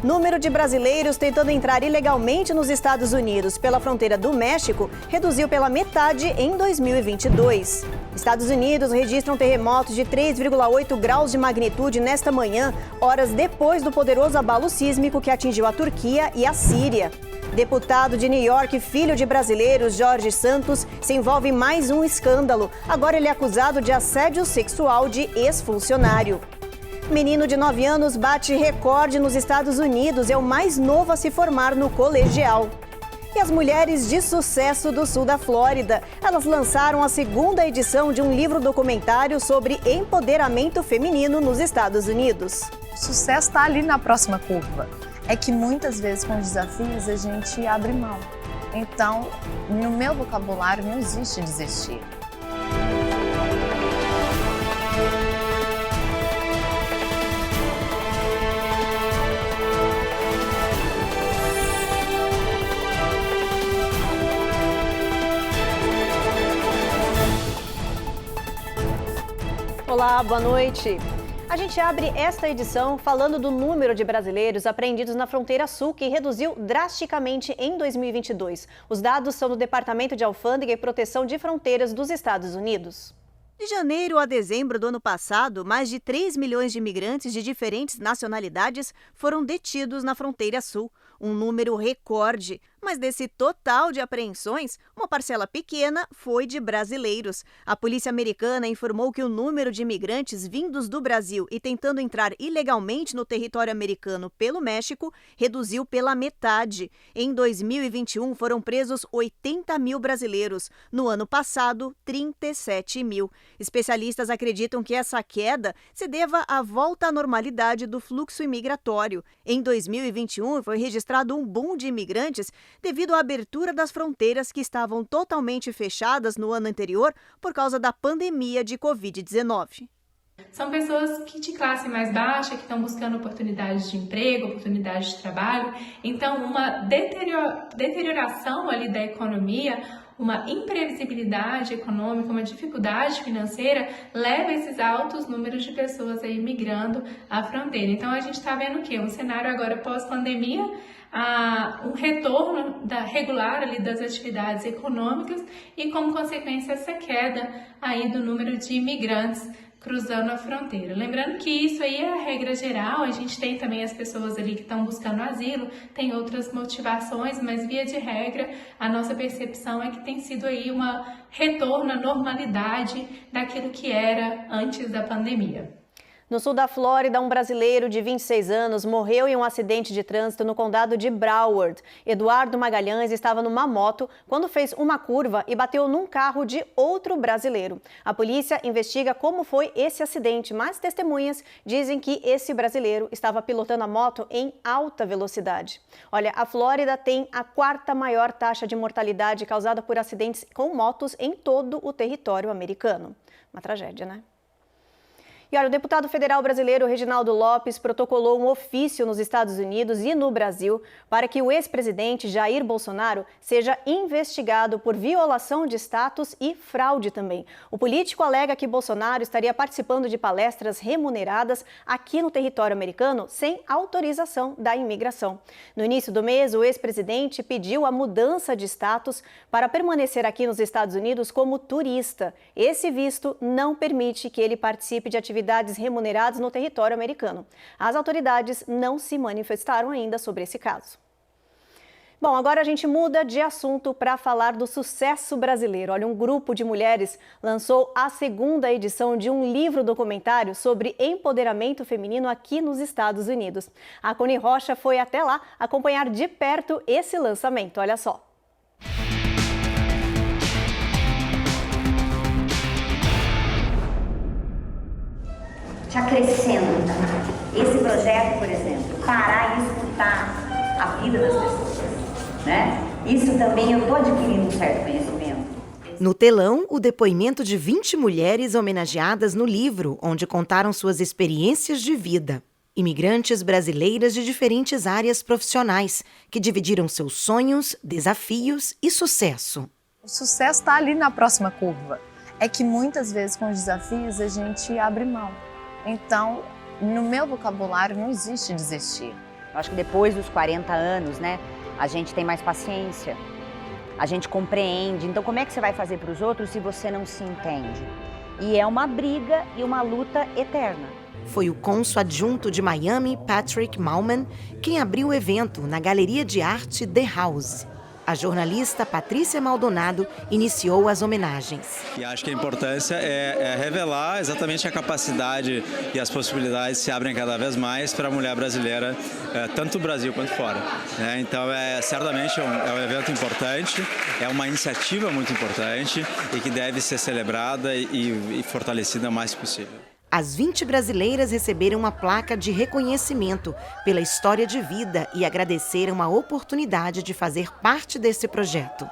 Número de brasileiros tentando entrar ilegalmente nos Estados Unidos pela fronteira do México reduziu pela metade em 2022. Estados Unidos registram terremotos de 3,8 graus de magnitude nesta manhã, horas depois do poderoso abalo sísmico que atingiu a Turquia e a Síria. Deputado de New York, filho de brasileiros, Jorge Santos, se envolve em mais um escândalo. Agora ele é acusado de assédio sexual de ex-funcionário. Menino de 9 anos bate recorde nos Estados Unidos, é o mais novo a se formar no colegial. E as mulheres de sucesso do sul da Flórida, elas lançaram a segunda edição de um livro documentário sobre empoderamento feminino nos Estados Unidos. O sucesso está ali na próxima curva. É que muitas vezes com os desafios a gente abre mão. Então, no meu vocabulário não existe desistir. Olá, boa noite. A gente abre esta edição falando do número de brasileiros apreendidos na fronteira sul, que reduziu drasticamente em 2022. Os dados são do Departamento de Alfândega e Proteção de Fronteiras dos Estados Unidos. De janeiro a dezembro do ano passado, mais de 3 milhões de imigrantes de diferentes nacionalidades foram detidos na fronteira sul, um número recorde. Mas desse total de apreensões, uma parcela pequena foi de brasileiros. A polícia americana informou que o número de imigrantes vindos do Brasil e tentando entrar ilegalmente no território americano pelo México reduziu pela metade. Em 2021, foram presos 80 mil brasileiros. No ano passado, 37 mil. Especialistas acreditam que essa queda se deva à volta à normalidade do fluxo imigratório. Em 2021, foi registrado um boom de imigrantes devido à abertura das fronteiras que estavam totalmente fechadas no ano anterior por causa da pandemia de Covid-19. São pessoas de classe mais baixa, que estão buscando oportunidades de emprego, oportunidades de trabalho. Então, uma deterioração ali da economia, uma imprevisibilidade econômica, uma dificuldade financeira, leva a esses altos números de pessoas aí migrando à fronteira. Então, a gente está vendo o quê? Um cenário agora pós-pandemia, um retorno regular ali das atividades econômicas e, como consequência, essa queda aí do número de imigrantes cruzando a fronteira. Lembrando que isso aí é a regra geral, a gente tem também as pessoas ali que estão buscando asilo, tem outras motivações, mas via de regra, a nossa percepção é que tem sido aí um retorno à normalidade daquilo que era antes da pandemia. No sul da Flórida, um brasileiro de 26 anos morreu em um acidente de trânsito no condado de Broward. Eduardo Magalhães estava numa moto quando fez uma curva e bateu num carro de outro brasileiro. A polícia investiga como foi esse acidente, mas testemunhas dizem que esse brasileiro estava pilotando a moto em alta velocidade. Olha, a Flórida tem a quarta maior taxa de mortalidade causada por acidentes com motos em todo o território americano. Uma tragédia, né? E olha, o deputado federal brasileiro Reginaldo Lopes protocolou um ofício nos Estados Unidos e no Brasil para que o ex-presidente Jair Bolsonaro seja investigado por violação de status e fraude também. O político alega que Bolsonaro estaria participando de palestras remuneradas aqui no território americano sem autorização da imigração. No início do mês, o ex-presidente pediu a mudança de status para permanecer aqui nos Estados Unidos como turista. Esse visto não permite que ele participe de atividades remuneradas no território americano. As autoridades não se manifestaram ainda sobre esse caso. Bom, agora a gente muda de assunto para falar do sucesso brasileiro. Olha, um grupo de mulheres lançou a segunda edição de um livro documentário sobre empoderamento feminino aqui nos Estados Unidos. A Coni Rocha foi até lá acompanhar de perto esse lançamento. Olha só. Te acrescenta. Esse projeto, por exemplo, parar e escutar a vida das pessoas, né? Isso também eu estou adquirindo um certo conhecimento. No telão, o depoimento de 20 mulheres homenageadas no livro, onde contaram suas experiências de vida. Imigrantes brasileiras de diferentes áreas profissionais, que dividiram seus sonhos, desafios e sucesso. O sucesso está ali na próxima curva. É que muitas vezes com os desafios a gente abre mão. Então, no meu vocabulário não existe desistir. Eu acho que depois dos 40 anos, né, a gente tem mais paciência, a gente compreende. Então, como é que você vai fazer para os outros se você não se entende? E é uma briga e uma luta eterna. Foi o cônsul adjunto de Miami, Patrick Mallman, quem abriu o evento na Galeria de Arte The House. A jornalista Patrícia Maldonado iniciou as homenagens. E acho que a importância é revelar exatamente a capacidade e as possibilidades que se abrem cada vez mais para a mulher brasileira, tanto no Brasil quanto fora. Então, certamente é um evento importante, é uma iniciativa muito importante e que deve ser celebrada e fortalecida o mais possível. As 20 brasileiras receberam uma placa de reconhecimento pela história de vida e agradeceram a oportunidade de fazer parte desse projeto.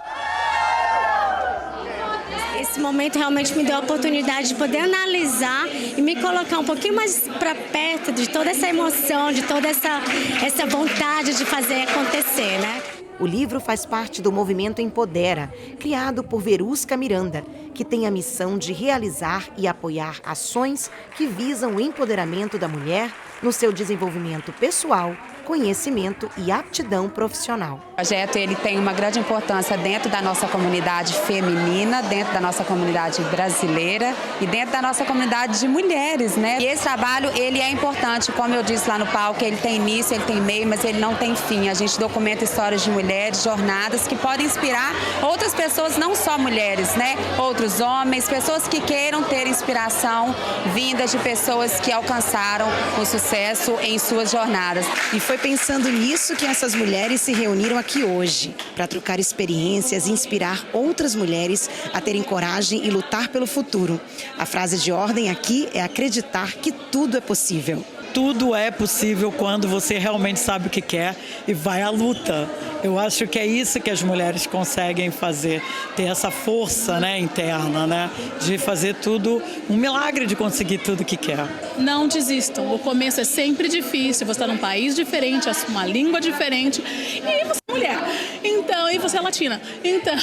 Esse momento realmente me deu a oportunidade de poder analisar e me colocar um pouquinho mais para perto de toda essa emoção, de toda essa vontade de fazer acontecer, né? O livro faz parte do movimento Empodera, criado por Verusca Miranda, que tem a missão de realizar e apoiar ações que visam o empoderamento da mulher no seu desenvolvimento pessoal, conhecimento e aptidão profissional. O projeto ele tem uma grande importância dentro da nossa comunidade feminina, dentro da nossa comunidade brasileira e dentro da nossa comunidade de mulheres, né? E esse trabalho ele é importante, como eu disse lá no palco, ele tem início, ele tem meio, mas ele não tem fim. A gente documenta histórias de mulheres, jornadas que podem inspirar outras pessoas, não só mulheres, né? Outros homens, pessoas que queiram ter inspiração vindas de pessoas que alcançaram o sucesso em suas jornadas. E foi pensando nisso que essas mulheres se reuniram aqui hoje, para trocar experiências e inspirar outras mulheres a terem coragem e lutar pelo futuro. A frase de ordem aqui é acreditar que tudo é possível. Tudo é possível quando você realmente sabe o que quer e vai à luta. Eu acho que é isso que as mulheres conseguem fazer, ter essa força, né, interna, né, de fazer tudo, um milagre de conseguir tudo que quer. Não desistam, o começo é sempre difícil, você está num país diferente, uma língua diferente e você é mulher, então, e você é latina, então,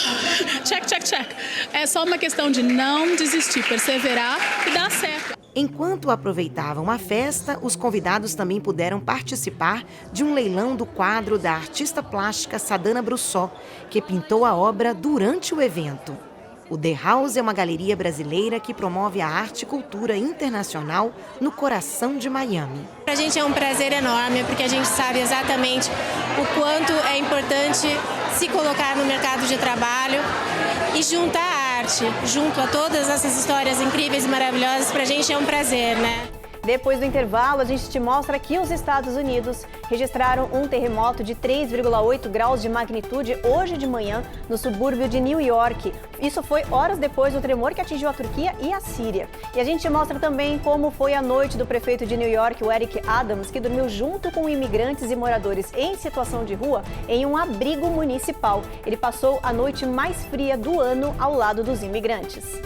check. É só uma questão de não desistir, perseverar e dar certo. Enquanto aproveitavam a festa, os convidados também puderam participar de um leilão do quadro da artista plástica Sadana Brussó, que pintou a obra durante o evento. O The House é uma galeria brasileira que promove a arte e cultura internacional no coração de Miami. Para a gente é um prazer enorme, porque a gente sabe exatamente o quanto é importante se colocar no mercado de trabalho e juntar a arte, junto a todas essas histórias incríveis e maravilhosas. Para a gente é um prazer, né? Depois do intervalo, a gente te mostra que os Estados Unidos registraram um terremoto de 3,8 graus de magnitude hoje de manhã no subúrbio de New York. Isso foi horas depois do tremor que atingiu a Turquia e a Síria. E a gente te mostra também como foi a noite do prefeito de New York, o Eric Adams, que dormiu junto com imigrantes e moradores em situação de rua em um abrigo municipal. Ele passou a noite mais fria do ano ao lado dos imigrantes.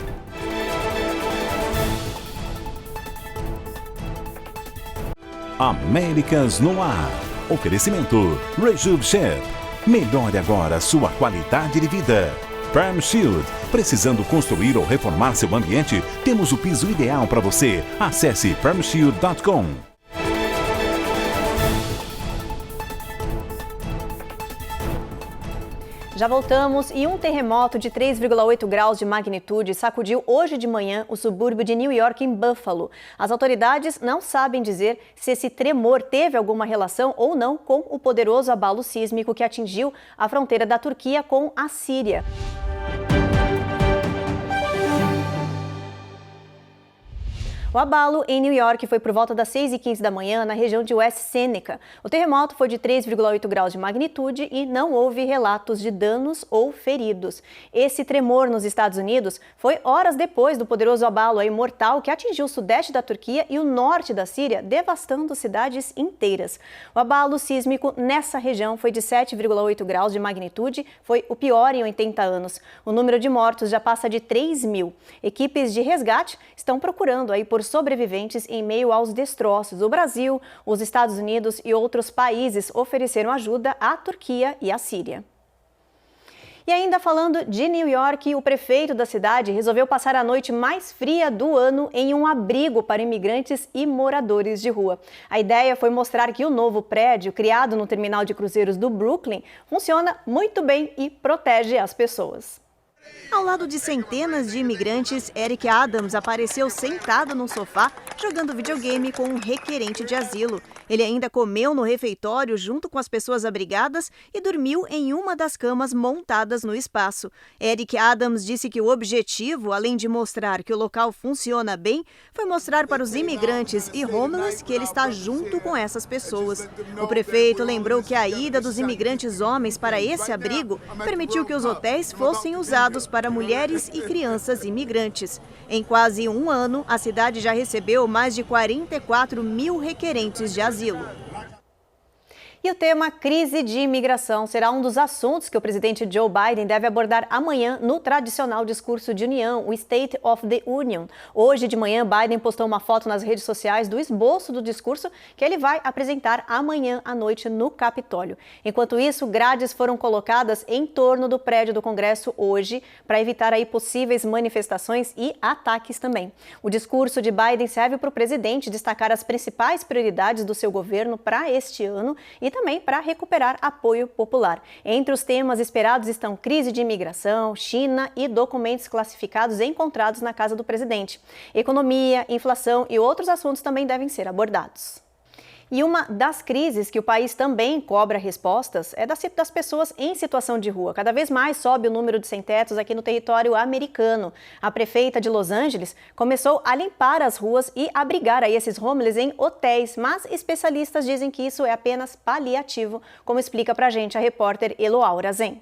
Américas no Ar. Oferecimento Rejub Chef. Melhore agora sua qualidade de vida. Perm Shield. Precisando construir ou reformar seu ambiente? Temos o piso ideal para você. Acesse permshield.com. Já voltamos e um terremoto de 3,8 graus de magnitude sacudiu hoje de manhã o subúrbio de New York, em Buffalo. As autoridades não sabem dizer se esse tremor teve alguma relação ou não com o poderoso abalo sísmico que atingiu a fronteira da Turquia com a Síria. O abalo em New York foi por volta das 6h15 da manhã na região de West Seneca. O terremoto foi de 3,8 graus de magnitude e não houve relatos de danos ou feridos. Esse tremor nos Estados Unidos foi horas depois do poderoso abalo mortal que atingiu o sudeste da Turquia e o norte da Síria, devastando cidades inteiras. O abalo sísmico nessa região foi de 7,8 graus de magnitude, foi o pior em 80 anos. O número de mortos já passa de 3.000. Equipes de resgate estão procurando por sobreviventes em meio aos destroços. O Brasil, os Estados Unidos e outros países ofereceram ajuda à Turquia e à Síria. E ainda falando de New York, o prefeito da cidade resolveu passar a noite mais fria do ano em um abrigo para imigrantes e moradores de rua. A ideia foi mostrar que o novo prédio, criado no terminal de cruzeiros do Brooklyn, funciona muito bem e protege as pessoas. Ao lado de centenas de imigrantes, Eric Adams apareceu sentado no sofá, jogando videogame com um requerente de asilo. Ele ainda comeu no refeitório junto com as pessoas abrigadas e dormiu em uma das camas montadas no espaço. Eric Adams disse que o objetivo, além de mostrar que o local funciona bem, foi mostrar para os imigrantes e homeless que ele está junto com essas pessoas. O prefeito lembrou que a ida dos imigrantes homens para esse abrigo permitiu que os hotéis fossem usados para mulheres e crianças imigrantes. Em quase um ano, a cidade já recebeu mais de 44 mil requerentes de asilo. E o tema crise de imigração será um dos assuntos que o presidente Joe Biden deve abordar amanhã no tradicional discurso de união, o State of the Union. Hoje de manhã, Biden postou uma foto nas redes sociais do esboço do discurso que ele vai apresentar amanhã à noite no Capitólio. Enquanto isso, grades foram colocadas em torno do prédio do Congresso hoje para evitar aí possíveis manifestações e ataques também. O discurso de Biden serve para o presidente destacar as principais prioridades do seu governo para este ano e também para recuperar apoio popular. Entre os temas esperados estão crise de imigração, China e documentos classificados encontrados na casa do presidente. Economia, inflação e outros assuntos também devem ser abordados. E uma das crises que o país também cobra respostas é das pessoas em situação de rua. Cada vez mais sobe o número de sem-tetos aqui no território americano. A prefeita de Los Angeles começou a limpar as ruas e abrigar aí esses homeless em hotéis, mas especialistas dizem que isso é apenas paliativo, como explica pra gente a repórter Eloaura Zen.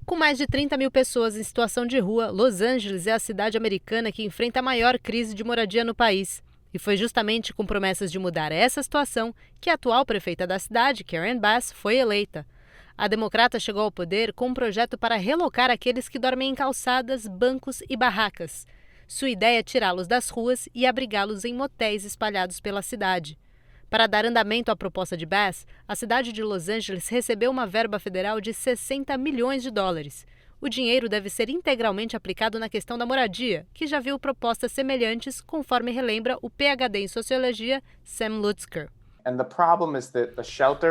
Com mais de 30 mil pessoas em situação de rua, Los Angeles é a cidade americana que enfrenta a maior crise de moradia no país. E foi justamente com promessas de mudar essa situação que a atual prefeita da cidade, Karen Bass, foi eleita. A democrata chegou ao poder com um projeto para relocar aqueles que dormem em calçadas, bancos e barracas. Sua ideia é tirá-los das ruas e abrigá-los em motéis espalhados pela cidade. Para dar andamento à proposta de Bass, a cidade de Los Angeles recebeu uma verba federal de 60 milhões de dólares. O dinheiro deve ser integralmente aplicado na questão da moradia, que já viu propostas semelhantes, conforme relembra o PhD em Sociologia, Sam Lutzker.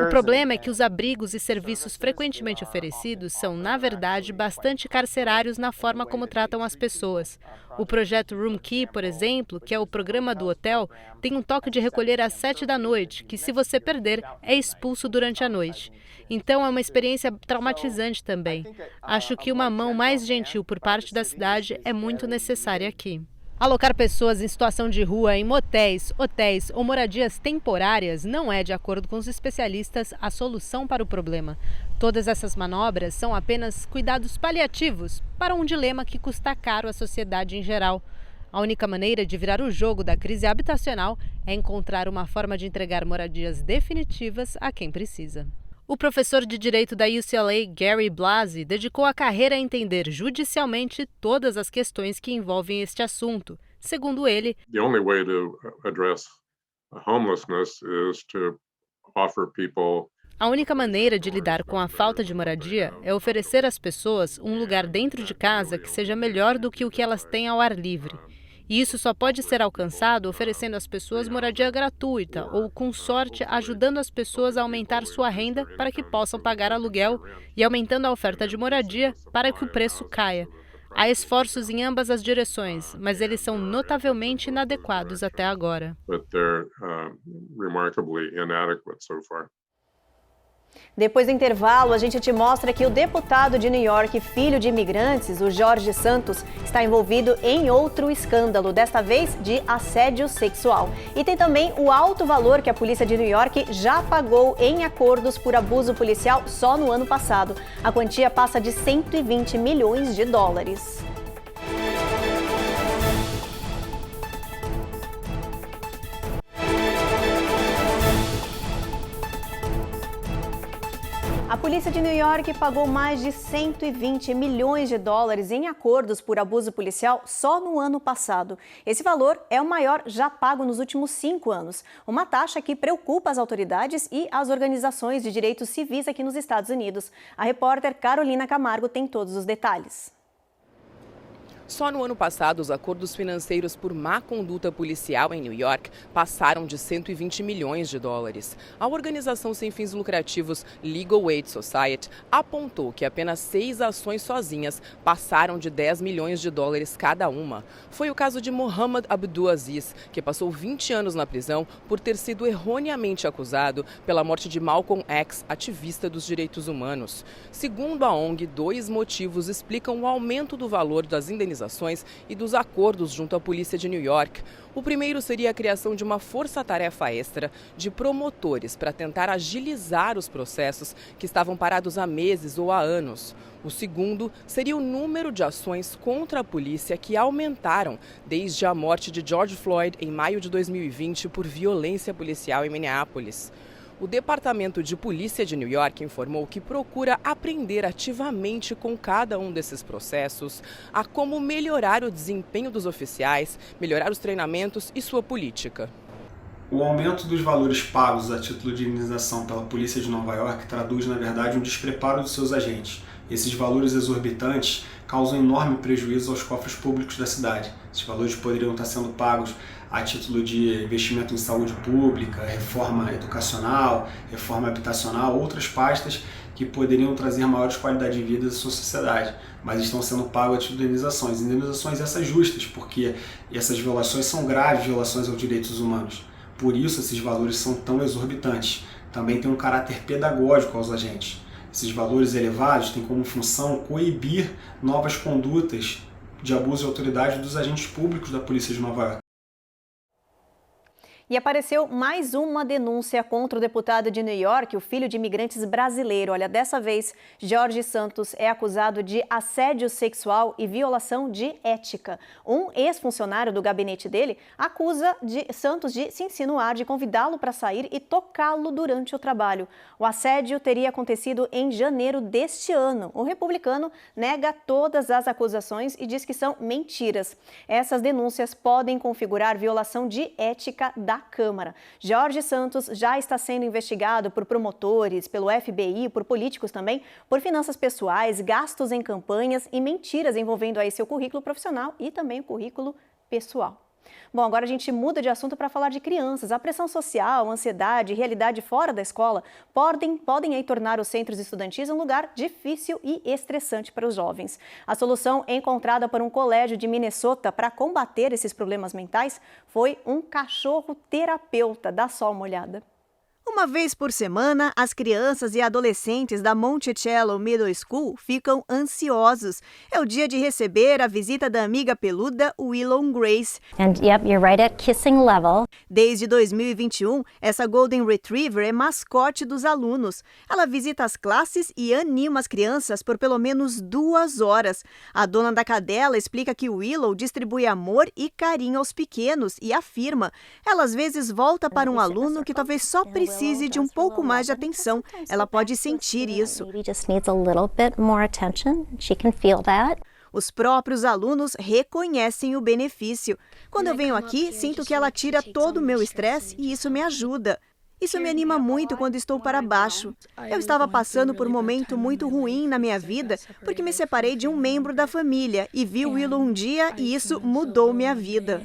O problema é que os abrigos e serviços frequentemente oferecidos são, na verdade, bastante carcerários na forma como tratam as pessoas. O projeto Room Key, por exemplo, que é o programa do hotel, tem um toque de recolher às 7 da noite, que se você perder, é expulso durante a noite. Então é uma experiência traumatizante também. Acho que uma mão mais gentil por parte da cidade é muito necessária aqui. Alocar pessoas em situação de rua em motéis, hotéis ou moradias temporárias não é, de acordo com os especialistas, a solução para o problema. Todas essas manobras são apenas cuidados paliativos para um dilema que custa caro à sociedade em geral. A única maneira de virar o jogo da crise habitacional é encontrar uma forma de entregar moradias definitivas a quem precisa. O professor de Direito da UCLA, Gary Blasi, dedicou a carreira a entender judicialmente todas as questões que envolvem este assunto. Segundo ele, The only way to address homelessness is to offer people a única maneira de lidar com a falta de moradia é oferecer às pessoas um lugar dentro de casa que seja melhor do que o que elas têm ao ar livre. E isso só pode ser alcançado oferecendo às pessoas moradia gratuita ou, com sorte, ajudando as pessoas a aumentar sua renda para que possam pagar aluguel e aumentando a oferta de moradia para que o preço caia. Há esforços em ambas as direções, mas eles são notavelmente inadequados até agora. Depois do intervalo, a gente te mostra que o deputado de New York, filho de imigrantes, o Jorge Santos, está envolvido em outro escândalo, desta vez de assédio sexual. E tem também o alto valor que a polícia de New York já pagou em acordos por abuso policial só no ano passado. A quantia passa de 120 milhões de dólares. A polícia de New York pagou mais de 120 milhões de dólares em acordos por abuso policial só no ano passado. Esse valor é o maior já pago nos últimos 5 anos. Uma taxa que preocupa as autoridades e as organizações de direitos civis aqui nos Estados Unidos. A repórter Carolina Camargo tem todos os detalhes. Só no ano passado, os acordos financeiros por má conduta policial em New York passaram de 120 milhões de dólares. A organização sem fins lucrativos Legal Aid Society apontou que apenas 6 ações sozinhas passaram de 10 milhões de dólares cada uma. Foi o caso de Mohamed Abdulaziz, que passou 20 anos na prisão por ter sido erroneamente acusado pela morte de Malcolm X, ativista dos direitos humanos. Segundo a ONG, 2 motivos explicam o aumento do valor das indenizações e dos acordos junto à polícia de New York. O primeiro seria a criação de uma força-tarefa extra de promotores para tentar agilizar os processos que estavam parados há meses ou há anos. O segundo seria o número de ações contra a polícia que aumentaram desde a morte de George Floyd em maio de 2020 por violência policial em Minneapolis. O Departamento de Polícia de New York informou que procura aprender ativamente com cada um desses processos a como melhorar o desempenho dos oficiais, melhorar os treinamentos e sua política. O aumento dos valores pagos a título de indenização pela Polícia de Nova York traduz, na verdade, um despreparo dos seus agentes. Esses valores exorbitantes causam enorme prejuízo aos cofres públicos da cidade. Esses valores poderiam estar sendo pagos a título de investimento em saúde pública, reforma educacional, reforma habitacional, outras pastas que poderiam trazer maiores qualidade de vida à sua sociedade, mas estão sendo pagos a título de indenizações. Indenizações essas justas, porque essas violações são graves violações aos direitos humanos. Por isso esses valores são tão exorbitantes. Também tem um caráter pedagógico aos agentes. Esses valores elevados têm como função coibir novas condutas de abuso de autoridade dos agentes públicos da Polícia de Nova York. E apareceu mais uma denúncia contra o deputado de New York, o filho de imigrantes brasileiro. Olha, dessa vez, Jorge Santos é acusado de assédio sexual e violação de ética. Um ex-funcionário do gabinete dele acusa Santos de se insinuar, de convidá-lo para sair e tocá-lo durante o trabalho. O assédio teria acontecido em janeiro deste ano. O republicano nega todas as acusações e diz que são mentiras. Essas denúncias podem configurar violação de ética da Câmara. Jorge Santos já está sendo investigado por promotores, pelo FBI, por políticos também, por finanças pessoais, gastos em campanhas e mentiras envolvendo aí seu currículo profissional e também o currículo pessoal. Bom, agora a gente muda de assunto para falar de crianças. A pressão social, a ansiedade e realidade fora da escola podem aí tornar os centros estudantis um lugar difícil e estressante para os jovens. A solução encontrada por um colégio de Minnesota para combater esses problemas mentais foi um cachorro terapeuta. Dá só uma olhada. Uma vez por semana, as crianças e adolescentes da Monticello Middle School ficam ansiosos. É o dia de receber a visita da amiga peluda Willow Grace. And yep, you're right at kissing level. Desde 2021, essa Golden Retriever é mascote dos alunos. Ela visita as classes e anima as crianças por pelo menos 2 horas. A dona da cadela explica que Willow distribui amor e carinho aos pequenos e afirma: ela às vezes volta para um aluno que talvez só precise de um pouco mais de atenção. Ela pode sentir isso. Os próprios alunos reconhecem o benefício. Quando eu venho aqui, sinto que ela tira todo o meu estresse e isso me ajuda. Isso me anima muito quando estou para baixo. Eu estava passando por um momento muito ruim na minha vida porque me separei de um membro da família e vi Willow um dia e isso mudou minha vida.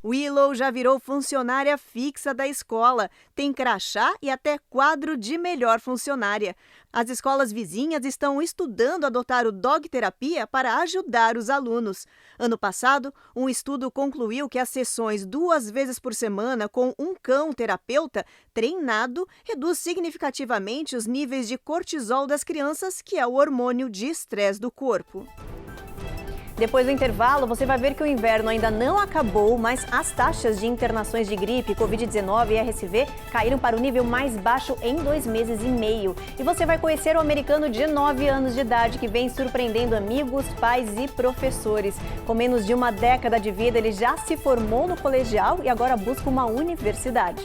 Willow já virou funcionária fixa da escola, tem crachá e até quadro de melhor funcionária. As escolas vizinhas estão estudando adotar o Dog Terapia para ajudar os alunos. Ano passado, um estudo concluiu que as sessões 2 vezes por semana com um cão terapeuta treinado reduz significativamente os níveis de cortisol das crianças, que é o hormônio de estresse do corpo. Depois do intervalo, você vai ver que o inverno ainda não acabou, mas as taxas de internações de gripe, Covid-19 e RSV caíram para o nível mais baixo em 2 meses e meio. E você vai conhecer o americano de 9 anos de idade que vem surpreendendo amigos, pais e professores. Com menos de uma década de vida, ele já se formou no colegial e agora busca uma universidade.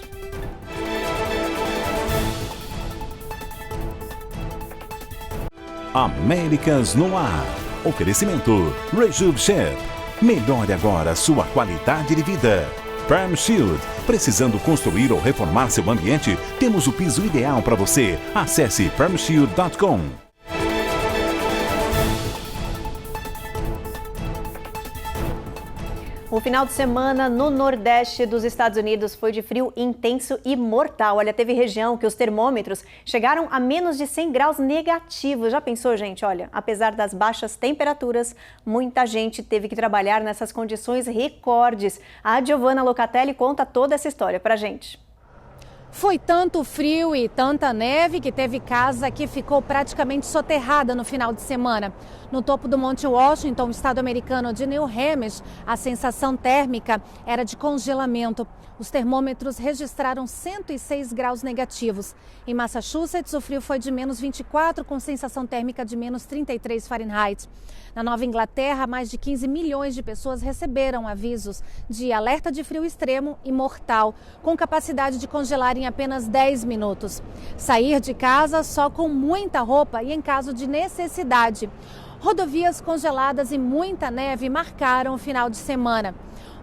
Américas no Ar. Oferecimento Rejuve Chef. Melhore agora sua qualidade de vida. Perm Shield. Precisando construir ou reformar seu ambiente? Temos o piso ideal para você. Acesse permshield.com. O final de semana no Nordeste dos Estados Unidos foi de frio intenso e mortal. Olha, teve região que os termômetros chegaram a menos de 100 graus negativos. Já pensou, gente? Olha, apesar das baixas temperaturas, muita gente teve que trabalhar nessas condições recordes. A Giovanna Locatelli conta toda essa história pra gente. Foi tanto frio e tanta neve que teve casa que ficou praticamente soterrada no final de semana. No topo do Monte Washington, estado americano de New Hampshire, a sensação térmica era de congelamento. Os termômetros registraram 106 graus negativos. Em Massachusetts, o frio foi de menos 24, com sensação térmica de menos 33 Fahrenheit. Na Nova Inglaterra, mais de 15 milhões de pessoas receberam avisos de alerta de frio extremo e mortal, com capacidade de congelar em apenas 10 minutos. Sair de casa só com muita roupa e em caso de necessidade. Rodovias congeladas e muita neve marcaram o final de semana.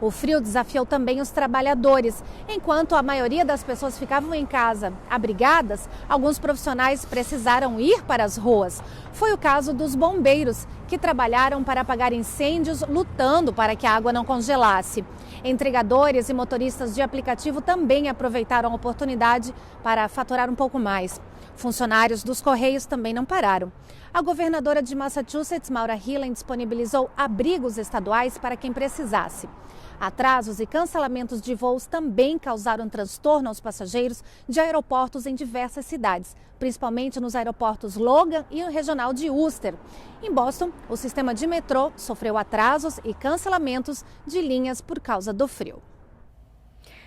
O frio desafiou também os trabalhadores. Enquanto a maioria das pessoas ficavam em casa abrigadas, alguns profissionais precisaram ir para as ruas. Foi o caso dos bombeiros, que trabalharam para apagar incêndios, lutando para que a água não congelasse. Entregadores e motoristas de aplicativo também aproveitaram a oportunidade para faturar um pouco mais. Funcionários dos Correios também não pararam. A governadora de Massachusetts, Maura Healey, disponibilizou abrigos estaduais para quem precisasse. Atrasos e cancelamentos de voos também causaram transtorno aos passageiros de aeroportos em diversas cidades, principalmente nos aeroportos Logan e o regional de Worcester. Em Boston, o sistema de metrô sofreu atrasos e cancelamentos de linhas por causa do frio.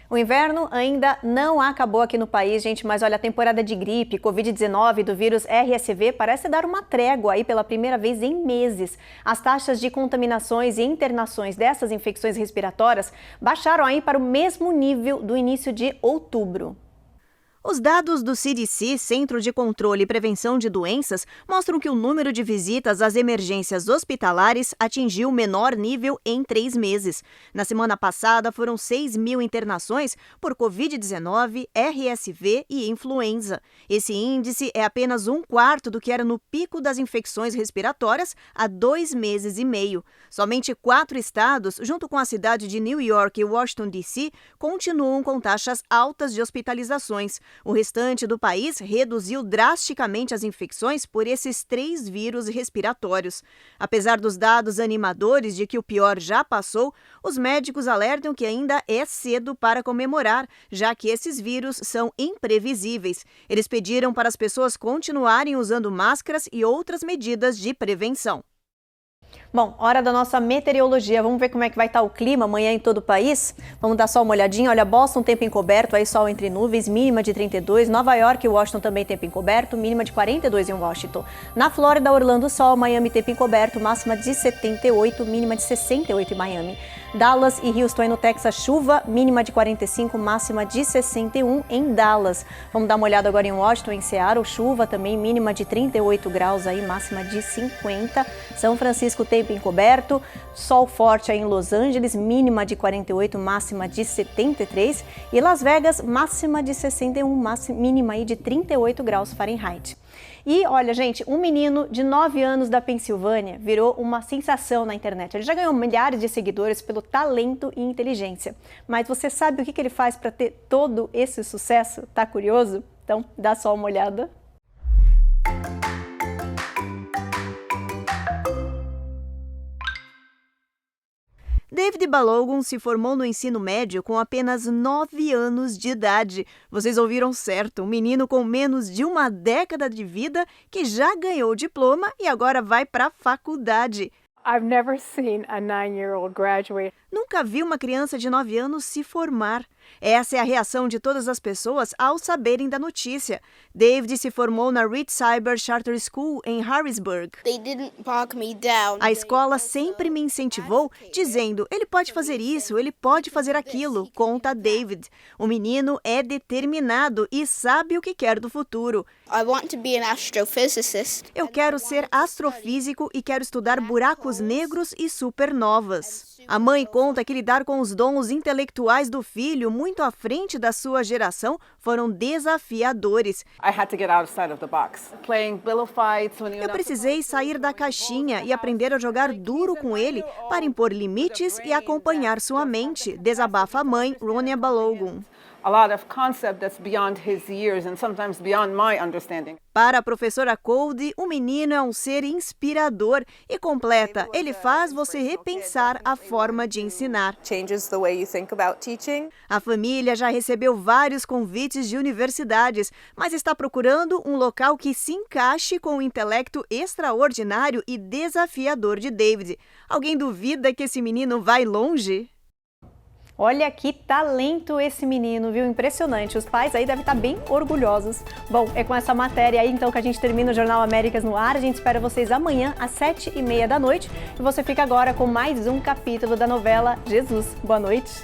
O inverno ainda não acabou aqui no país, gente, mas olha, a temporada de gripe, Covid-19 do vírus RSV parece dar uma trégua aí pela primeira vez em meses. As taxas de contaminações e internações dessas infecções respiratórias baixaram aí para o mesmo nível do início de outubro. Os dados do CDC, Centro de Controle e Prevenção de Doenças, mostram que o número de visitas às emergências hospitalares atingiu o menor nível em 3 meses. Na semana passada, foram 6.000 internações por Covid-19, RSV e influenza. Esse índice é apenas 1/4 do que era no pico das infecções respiratórias há 2 meses e meio. Somente 4 estados, junto com a cidade de New York e Washington, D.C., continuam com taxas altas de hospitalizações. O restante do país reduziu drasticamente as infecções por esses 3 vírus respiratórios. Apesar dos dados animadores de que o pior já passou, os médicos alertam que ainda é cedo para comemorar, já que esses vírus são imprevisíveis. Eles pediram para as pessoas continuarem usando máscaras e outras medidas de prevenção. Bom, hora da nossa meteorologia. Vamos ver como é que vai estar o clima amanhã em todo o país? Vamos dar só uma olhadinha. Olha, Boston, tempo encoberto, aí sol entre nuvens, mínima de 32. Nova York e Washington também tempo encoberto, mínima de 42 em Washington. Na Flórida, Orlando, sol, Miami, tempo encoberto, máxima de 78, mínima de 68 em Miami. Dallas e Houston, no Texas, chuva, mínima de 45, máxima de 61 em Dallas. Vamos dar uma olhada agora em Washington, em Seattle, chuva também, mínima de 38 graus, aí, máxima de 50. São Francisco, tempo encoberto, sol forte aí em Los Angeles, mínima de 48, máxima de 73. E Las Vegas, máxima de 61, mínima aí de 38 graus Fahrenheit. E olha, gente, um menino de 9 anos da Pensilvânia virou uma sensação na internet. Ele já ganhou milhares de seguidores pelo talento e inteligência. Mas você sabe o que ele faz para ter todo esse sucesso? Tá curioso? Então, dá só uma olhada. David Balogun se formou no ensino médio com apenas 9 anos de idade. Vocês ouviram certo, um menino com menos de uma década de vida que já ganhou o diploma e agora vai para a faculdade. I've never seen a 9-year-old graduate. Nunca vi uma criança de 9 anos se formar. Essa é a reação de todas as pessoas ao saberem da notícia. David se formou na Reed Cyber Charter School em Harrisburg. A escola sempre me incentivou, dizendo, ele pode fazer isso, ele pode fazer aquilo, conta David. O menino é determinado e sabe o que quer do futuro. Eu quero ser astrofísico e quero estudar buracos negros e supernovas. A mãe conta que lidar com os dons intelectuais do filho, muito à frente da sua geração, foram desafiadores. Eu precisei sair da caixinha e aprender a jogar duro com ele para impor limites e acompanhar sua mente, desabafa a mãe, Ronia Balogun. Para a professora Cody, o menino é um ser inspirador e completa. Ele faz você repensar a forma de ensinar. A família já recebeu vários convites de universidades, mas está procurando um local que se encaixe com o intelecto extraordinário e desafiador de David. Alguém duvida que esse menino vai longe? Olha que talento esse menino, viu? Impressionante. Os pais aí devem estar bem orgulhosos. Bom, é com essa matéria aí então que a gente termina o Jornal Américas no ar. A gente espera vocês amanhã às 7h30 da noite. E você fica agora com mais um capítulo da novela Jesus. Boa noite.